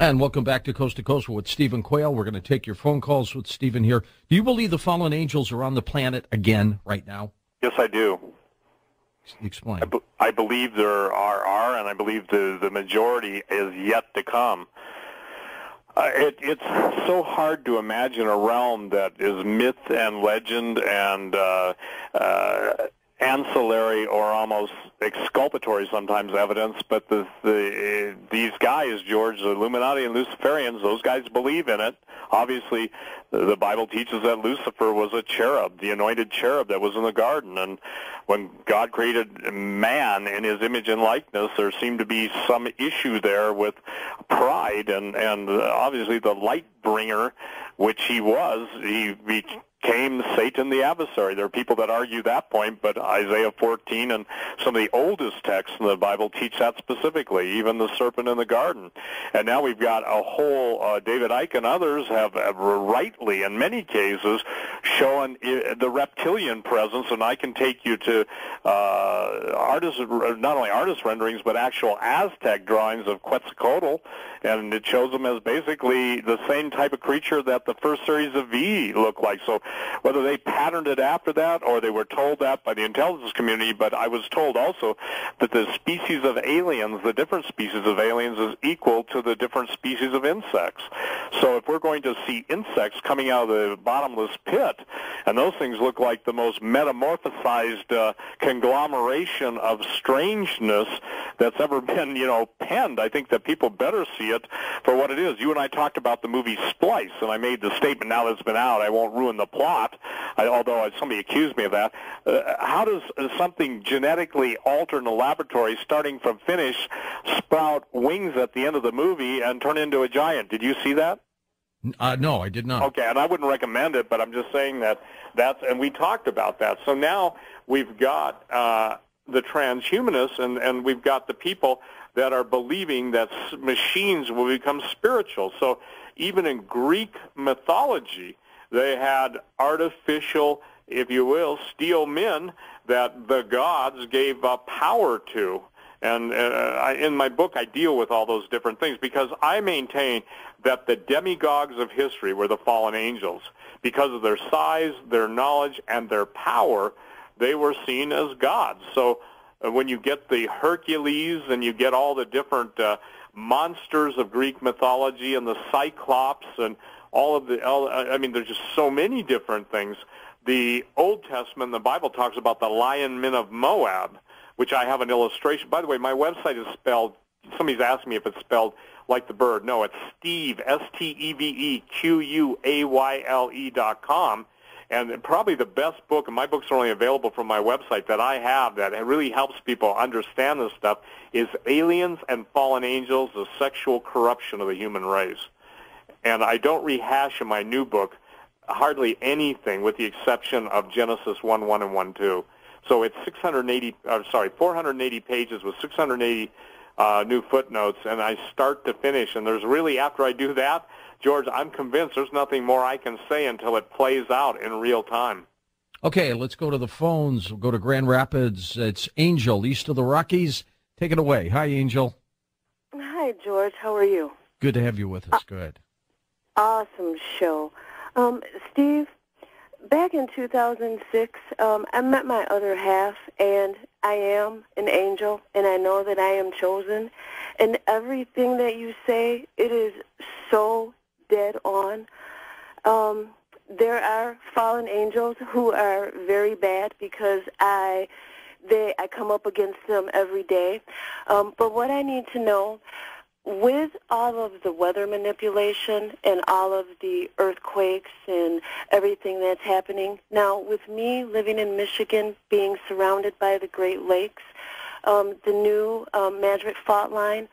And welcome back to Coast with Stephen Quayle. We're going to take your phone calls with Stephen here. Do you believe the fallen angels are on the planet again right now? Yes, I do. Explain. I believe there are, and I believe the majority is yet to come. It's so hard to imagine a realm that is myth and legend and ancillary or almost exculpatory sometimes evidence, but these guys, George, the Illuminati and Luciferians, those guys believe in it. Obviously, the Bible teaches that Lucifer was a cherub, the anointed cherub that was in the garden, and when God created man in his image and likeness, there seemed to be some issue there with pride, and obviously the light bringer, which he was, he became Satan the adversary. There are people that argue that point, but Isaiah 14 and some of the oldest texts in the Bible teach that specifically, even the serpent in the garden. And now we've got a whole, David Icke and others have rightly, in many cases, shown the reptilian presence, and I can take you to not only artist renderings, but actual Aztec drawings of Quetzalcoatl, and it shows them as basically the same type of creature that the first series of V looked like. So whether they patterned it after that or they were told that by the intelligence community, but I was told also that the species of aliens, the different species of aliens, is equal to the different species of insects. So if we're going to see insects coming out of the bottomless pit, and those things look like the most metamorphosized conglomeration of strangeness that's ever been, penned, I think that people better see it for what it is. You and I talked about the movie Splice, and I made the statement, now that it's been out, I won't ruin the plot, although somebody accused me of that. How does something genetically altered in a laboratory, starting from finish, sprout wings at the end of the movie and turn into a giant? Did you see that? No, I did not. Okay, and I wouldn't recommend it, but I'm just saying and we talked about that. So now we've got the transhumanists, and we've got the people that are believing that machines will become spiritual. So even in Greek mythology, they had artificial, if you will, steel men that the gods gave power to. And in my book, I deal with all those different things because I maintain that the demigods of history were the fallen angels. Because of their size, their knowledge, and their power, they were seen as gods. So when you get the Hercules and you get all the different monsters of Greek mythology and the Cyclops and there's just so many different things. The Old Testament, the Bible talks about the lion men of Moab, which I have an illustration. By the way, my website is spelled, somebody's asked me if it's spelled like the bird. No, it's Steve, SteveQuayle.com. And probably the best book, and my books are only available from my website, that I have that really helps people understand this stuff, is Aliens and Fallen Angels, the Sexual Corruption of the Human Race. And I don't rehash in my new book hardly anything with the exception of Genesis 1:1 and 1:2. So it's 480 pages with 680 new footnotes, and I start to finish. And there's really, after I do that, George, I'm convinced there's nothing more I can say until it plays out in real time. Okay, let's go to the phones. We'll go to Grand Rapids. It's Angel, east of the Rockies. Take it away. Hi, Angel. Hi, George. How are you? Good to have you with us. Go ahead. Awesome show. Steve, back in 2006, I met my other half, and I am an angel, and I know that I am chosen. And everything that you say, it is so dead on. There are fallen angels who are very bad because I come up against them every day. But what I need to know, with all of the weather manipulation and all of the earthquakes and everything that's happening, now with me living in Michigan, being surrounded by the Great Lakes, the new Magic Fault Line,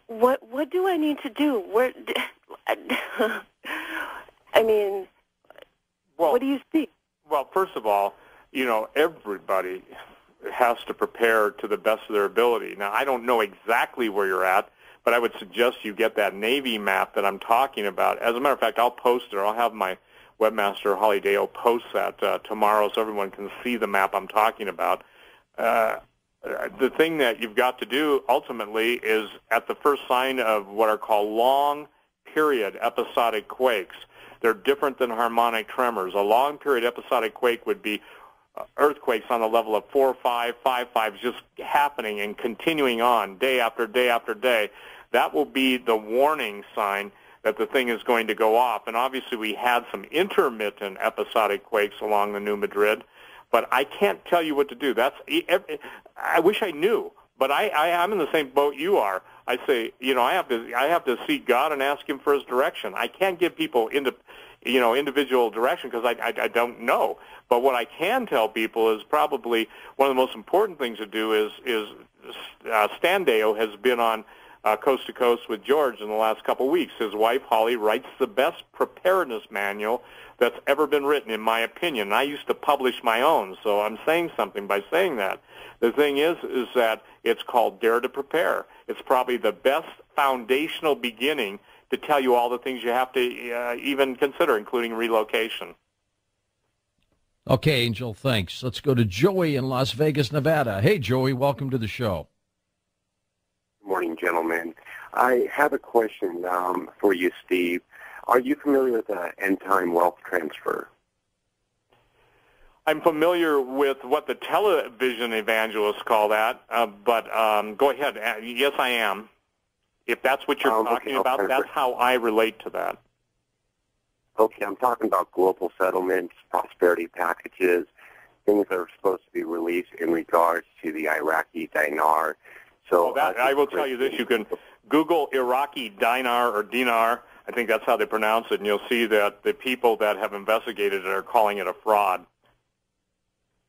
what do I need to do? What do you see? Well, first of all, everybody has to prepare to the best of their ability. Now, I don't know exactly where you're at, but I would suggest you get that Navy map that I'm talking about. As a matter of fact, I'll post it. I'll have my webmaster, Holly Dale, post that tomorrow so everyone can see the map I'm talking about. the thing that you've got to do ultimately is at the first sign of what are called long period episodic quakes. They're different than harmonic tremors. A long period episodic quake would be earthquakes on the level of 4, 5, 5, 5, just happening and continuing on day after day after day. That will be the warning sign that the thing is going to go off. And obviously we had some intermittent episodic quakes along the New Madrid, but I can't tell you what to do. I wish I knew, but I'm in the same boat you are. I say, I have to seek God and ask Him for His direction. I can't give people individual direction because I don't know. But what I can tell people is probably one of the most important things to do is Standeo has been on Coast to Coast with George in the last couple of weeks. His wife, Holly, writes the best preparedness manual that's ever been written, in my opinion. And I used to publish my own, so I'm saying something by saying that. The thing is that it's called Dare to Prepare. It's probably the best foundational beginning to tell you all the things you have to even consider, including relocation. Okay, Angel, thanks. Let's go to Joey in Las Vegas, Nevada. Hey, Joey, welcome to the show. Good morning, gentlemen. I have a question for you, Steve. Are you familiar with end-time wealth transfer? I'm familiar with what the television evangelists call that, but go ahead. Yes, I am. If that's what you're talking about, that's how I relate to that. Okay, I'm talking about global settlements, prosperity packages, things that are supposed to be released in regards to the Iraqi dinar. So I will tell you this. You can Google Iraqi dinar or dinar. I think that's how they pronounce it, and you'll see that the people that have investigated it are calling it a fraud.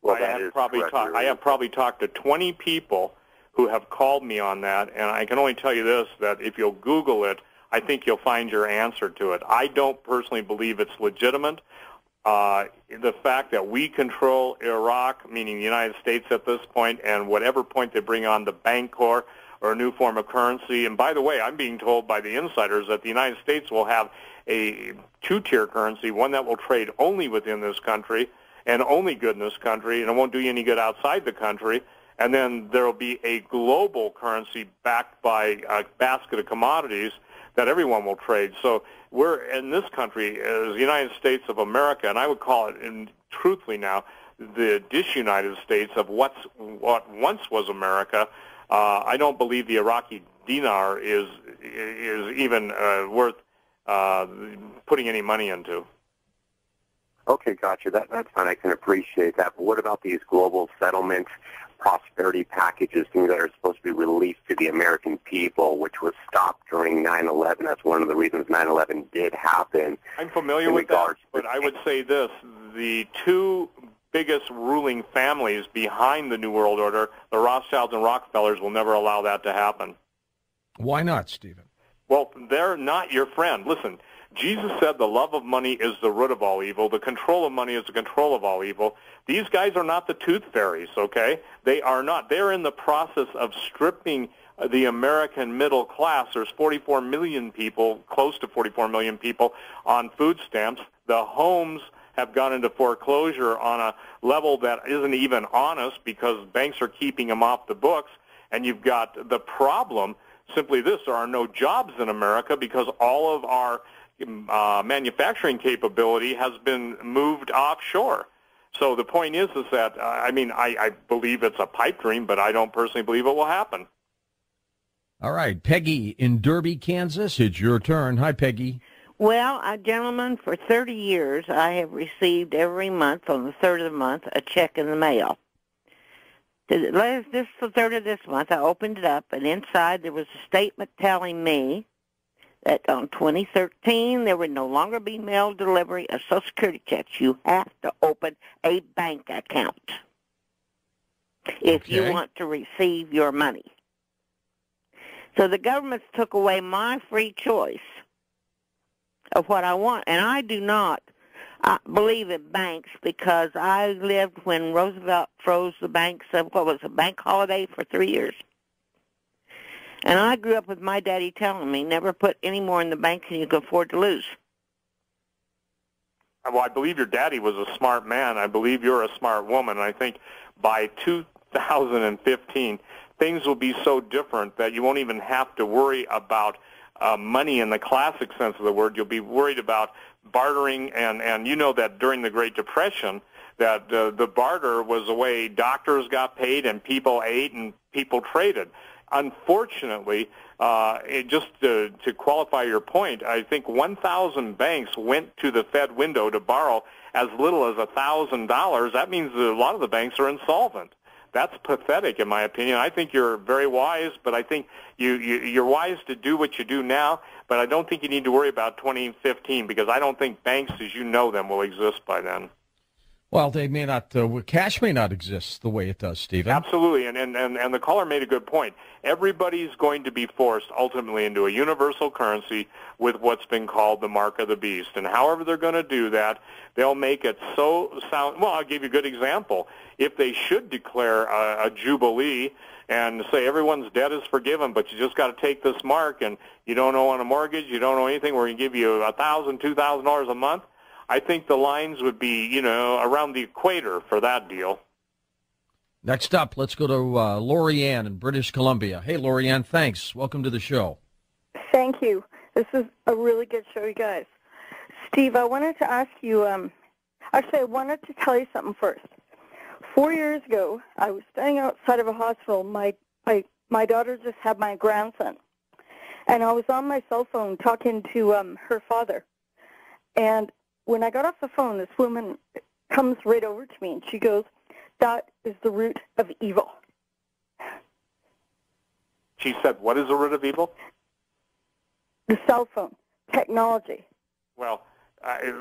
Well, I have probably talked to 20 people who have called me on that, and I can only tell you this, that if you'll Google it, I think you'll find your answer to it. I don't personally believe it's legitimate. The fact that we control Iraq, meaning the United States at this point, and whatever point they bring on the Bancor or a new form of currency, and by the way, I'm being told by the insiders that the United States will have a two-tier currency, one that will trade only within this country and only good in this country, and it won't do you any good outside the country. And then there will be a global currency backed by a basket of commodities that everyone will trade. So we're in this country as the United States of America, and I would call it, and truthfully now, the disunited states of what once was America. I don't believe the Iraqi dinar is even worth putting any money into. Okay, gotcha. That's fine. I can appreciate that. But what about these global settlements, prosperity packages, things that are supposed to be released to the American people, which was stopped during 9/11? That's one of the reasons 9/11 did happen. I'm familiar with that, but I would say this. The two biggest ruling families behind the New World Order, the Rothschilds and Rockefellers, will never allow that to happen. Why not, Stephen? Well, they're not your friend. Listen, Jesus said the love of money is the root of all evil. The control of money is the control of all evil. These guys are not the tooth fairies, okay? They are not. They're in the process of stripping the American middle class. There's 44 million people, close to 44 million people, on food stamps. The homes have gone into foreclosure on a level that isn't even honest because banks are keeping them off the books. And you've got the problem, simply this, there are no jobs in America because all of our manufacturing capability has been moved offshore. So the point is that, I believe it's a pipe dream, but I don't personally believe it will happen. All right, Peggy in Derby, Kansas, it's your turn. Hi, Peggy. Well, gentlemen, for 30 years, I have received every month, on the 3rd of the month, a check in the mail. The 3rd of this month, I opened it up, and inside there was a statement telling me that on 2013, there would no longer be mail delivery of Social Security checks. You have to open a bank account if you want to receive your money. So the government took away my free choice of what I want, and I do not believe in banks because I lived when Roosevelt froze the banks of, a bank holiday for 3 years. And I grew up with my daddy telling me, never put any more in the bank than you can afford to lose. Well, I believe your daddy was a smart man. I believe you're a smart woman. And I think by 2015, things will be so different that you won't even have to worry about money in the classic sense of the word. You'll be worried about bartering, and you know that during the Great Depression, that the barter was a way doctors got paid and people ate and people traded. Unfortunately, just to qualify your point, I think 1,000 banks went to the Fed window to borrow as little as $1,000. That means that a lot of the banks are insolvent. That's pathetic, in my opinion. I think you're very wise, but I think you're wise to do what you do now, but I don't think you need to worry about 2015 because I don't think banks as you know them will exist by then. Well, they may not. Cash may not exist the way it does, Stephen. Absolutely, and the caller made a good point. Everybody's going to be forced ultimately into a universal currency with what's been called the mark of the beast. And however they're going to do that, they'll make it so sound. Well, I'll give you a good example. If they should declare a jubilee and say everyone's debt is forgiven, but you just got to take this mark, and you don't owe on a mortgage, you don't owe anything, we're going to give you $1,000, $2,000 a month. I think the lines would be, around the equator for that deal. Next up, let's go to Lori Ann in British Columbia. Hey, Lori Ann, thanks. Welcome to the show. Thank you. This is a really good show, you guys. Steve, I wanted to ask you, actually, I wanted to tell you something first. 4 years ago, I was standing outside of a hospital. My daughter just had my grandson, and I was on my cell phone talking to her father. And when I got off the phone, this woman comes right over to me, and she goes, "That is the root of evil." She said, what is the root of evil? The cell phone, technology. Well,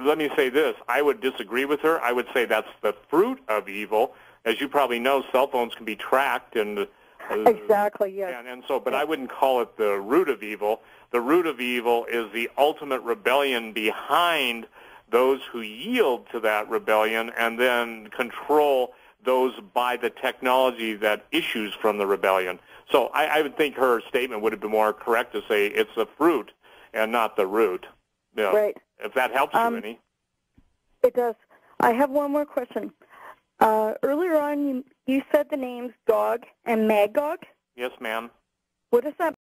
let me say this. I would disagree with her. I would say that's the fruit of evil. As you probably know, cell phones can be tracked and Exactly, yes. And so, but I wouldn't call it the root of evil. The root of evil is the ultimate rebellion behind those who yield to that rebellion and then control those by the technology that issues from the rebellion. So I would think her statement would have been more correct to say it's the fruit and not the root. Right. If that helps you any. It does. I have one more question. Earlier on, you said the names Gog and Magog. Yes, ma'am. What does that